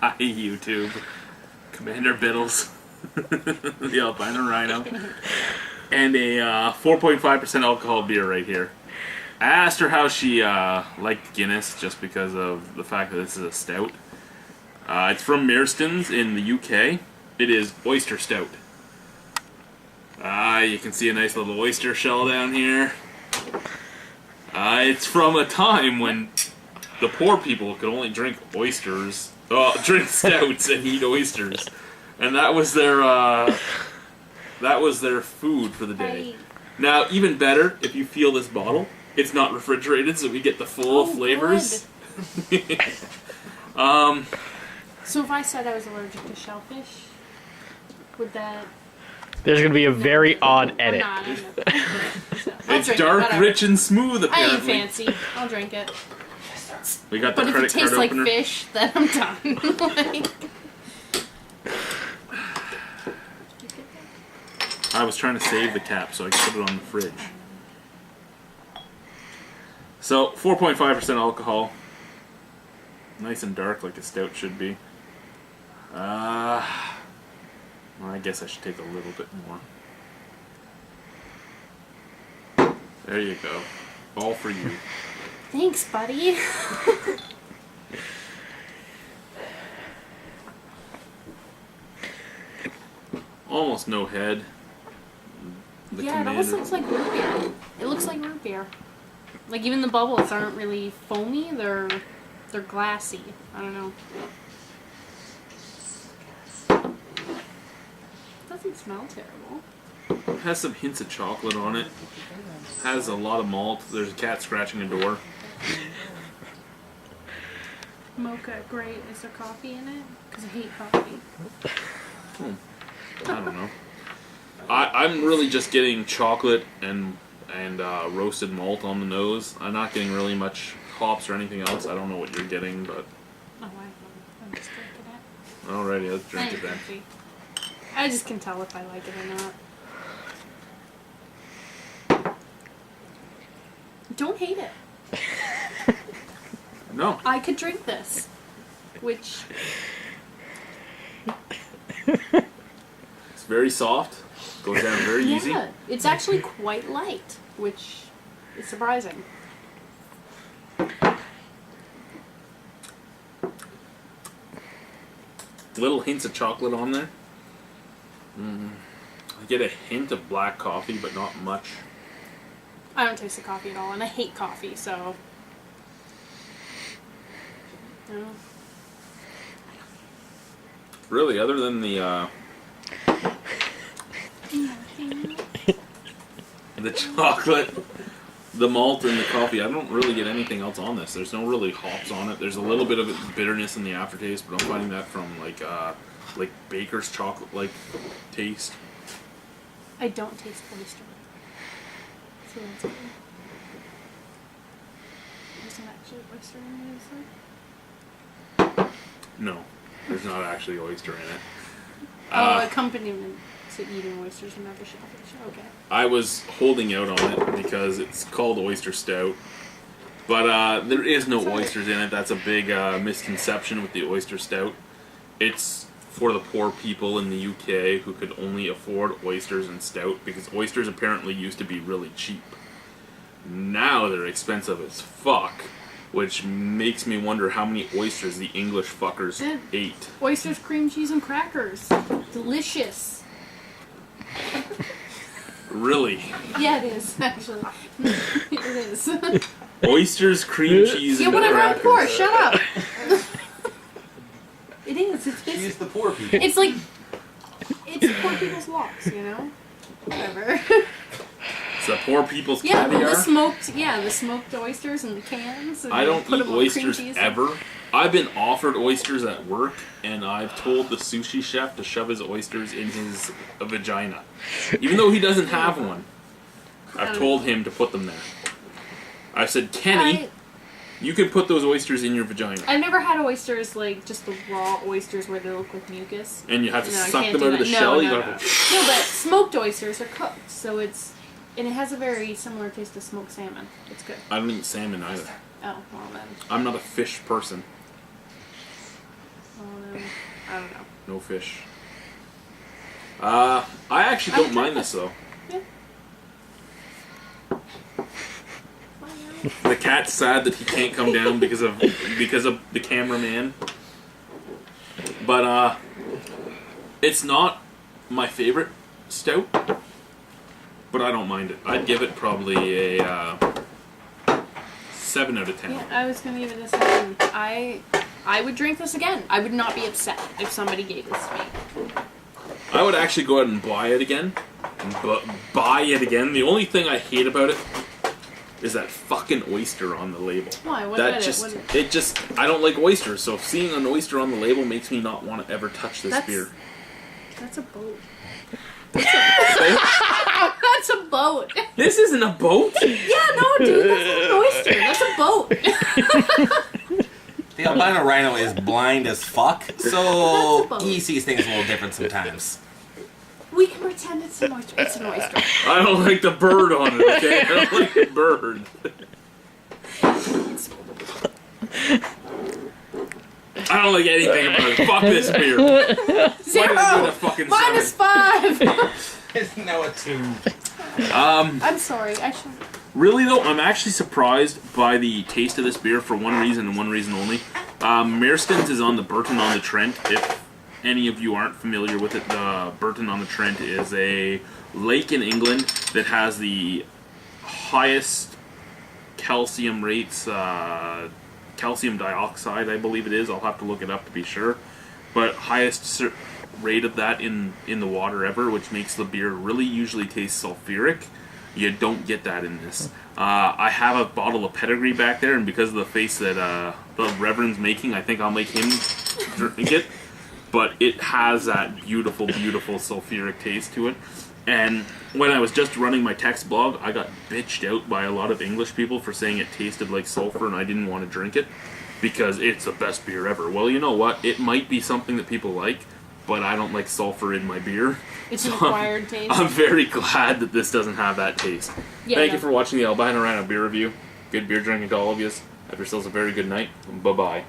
Hi, YouTube. Commander Bittles, the Albino Rhino, and a 4.5% alcohol beer right here. I asked her how she liked Guinness just because of the fact that this is a stout. It's from Marstons in the UK. It is Oyster Stout. You can see a nice little oyster shell down here. It's from a time when the poor people could only drink oysters, drink stouts and eat oysters, and that was their food for the day. Now, even better, if you feel this bottle, it's not refrigerated, so we get the full flavors. So if I said I was allergic to shellfish, would that? There's gonna be a very odd edit. It's dark, rich, and smooth. Apparently, I ain't fancy. I'll drink it. We got the but credit if it tastes card like fish, then I'm done. I was trying to save the cap so I could put it on the fridge. So 4.5% alcohol, nice and dark like a stout should be. Well, I guess I should take a little bit more. There you go. All for you. Thanks, buddy. Almost no head. Yeah, it almost looks like root beer. It looks like root beer. Like even the bubbles aren't really foamy, they're glassy. I don't know. Doesn't smell terrible. It has some hints of chocolate on it. Has a lot of malt. There's a cat scratching a door. Mocha, great. Is there coffee in it? Because I hate coffee. I don't know. I'm really just getting chocolate and roasted malt on the nose. I'm not getting really much hops or anything else. I don't know what you're getting, but... Oh, I'm just drinking it. Alrighty, let's drink it then. Coffee. I just can tell if I like it or not. Don't hate it. No. I could drink this. Which... It's very soft. Goes down very easy. Yeah, it's actually quite light, which is surprising. Little hints of chocolate on there. I get a hint of black coffee, but not much. I don't taste the coffee at all, and I hate coffee, so... No. Really, other than the chocolate, the malt, and the coffee, I don't really get anything else on this. There's no really hops on it. There's a little bit of bitterness in the aftertaste, but I'm finding that from like baker's chocolate like taste. I don't taste oyster. So that's good. There's not actually oyster in it, is there? No, there's not actually oyster in it. Accompaniment to eating oysters and never shellfish. Okay. I was holding out on it because it's called Oyster Stout, but there is no oysters in it. That's a big misconception with the Oyster Stout. It's for the poor people in the UK who could only afford oysters and stout, because oysters apparently used to be really cheap. Now they're expensive as fuck, which makes me wonder how many oysters the English fuckers ate. Oysters, cream cheese, and crackers. Delicious. Really? Yeah, it is, actually. It is. Oysters, cream cheese, and whatever, crackers. I'm poor. Shut up. It is. She's the poor people. It's like... It's poor people's lox, you know? Whatever. It's the poor people's Yeah, caviar. the smoked oysters in the cans. I don't eat oysters ever. I've been offered oysters at work, and I've told the sushi chef to shove his oysters in his vagina. Even though he doesn't have one. I've told him to put them there. I said, Kenny, you can put those oysters in your vagina. I've never had oysters, like, just the raw oysters where they look like mucus. And you have to suck can't them do out of the that. shell? No, but smoked oysters are cooked, so it's... And it has a very similar taste to smoked salmon. It's good. I don't eat salmon either. Oh, well then. I'm not a fish person. I don't know. No fish. I actually don't mind this though. Yeah. The cat's sad that he can't come down because of the cameraman. But it's not my favorite stout, but I don't mind it. I'd give it probably a 7 out of 10. Yeah, I was gonna give it a 7. I would drink this again. I would not be upset if somebody gave this to me. I would actually go ahead and buy it again. Buy it again. The only thing I hate about it is that fucking oyster on the label. Why? What that about just, it? I don't like oysters, so seeing an oyster on the label makes me not want to ever touch this beer. That's a boat. That's a boat. This isn't a boat? Yeah, no, dude, that's not an oyster. That's a boat. The Albino Rhino is blind as fuck, so he sees things a little different sometimes. We can pretend it's an oyster. It's an oyster. I don't like the bird on it, okay? I don't like the bird. I don't like anything about it. Fuck this beer. 0. -5. It's now a 2. I'm sorry. I should. Really though, I'm actually surprised by the taste of this beer for one reason and one reason only. Marstons is on the Burton on the Trent. If any of you aren't familiar with it, the Burton on the Trent is a lake in England that has the highest calcium rates, calcium dioxide, I believe it is. I'll have to look it up to be sure. But highest rate of that in the water ever, which makes the beer really usually taste sulfuric. You don't get that in this. I have a bottle of pedigree back there, and because of the face that the Reverend's making, I think I'll make him drink it. But it has that beautiful, beautiful sulfuric taste to it. And when I was just running my text blog, I got bitched out by a lot of English people for saying it tasted like sulfur and I didn't want to drink it because it's the best beer ever. Well, you know what? It might be something that people like, but I don't like sulfur in my beer. It's an acquired taste. I'm very glad that this doesn't have that taste. Yeah, Thank you for watching the Albino Rhino beer review. Good beer drinking to all of you. Have yourselves a very good night. Bye-bye.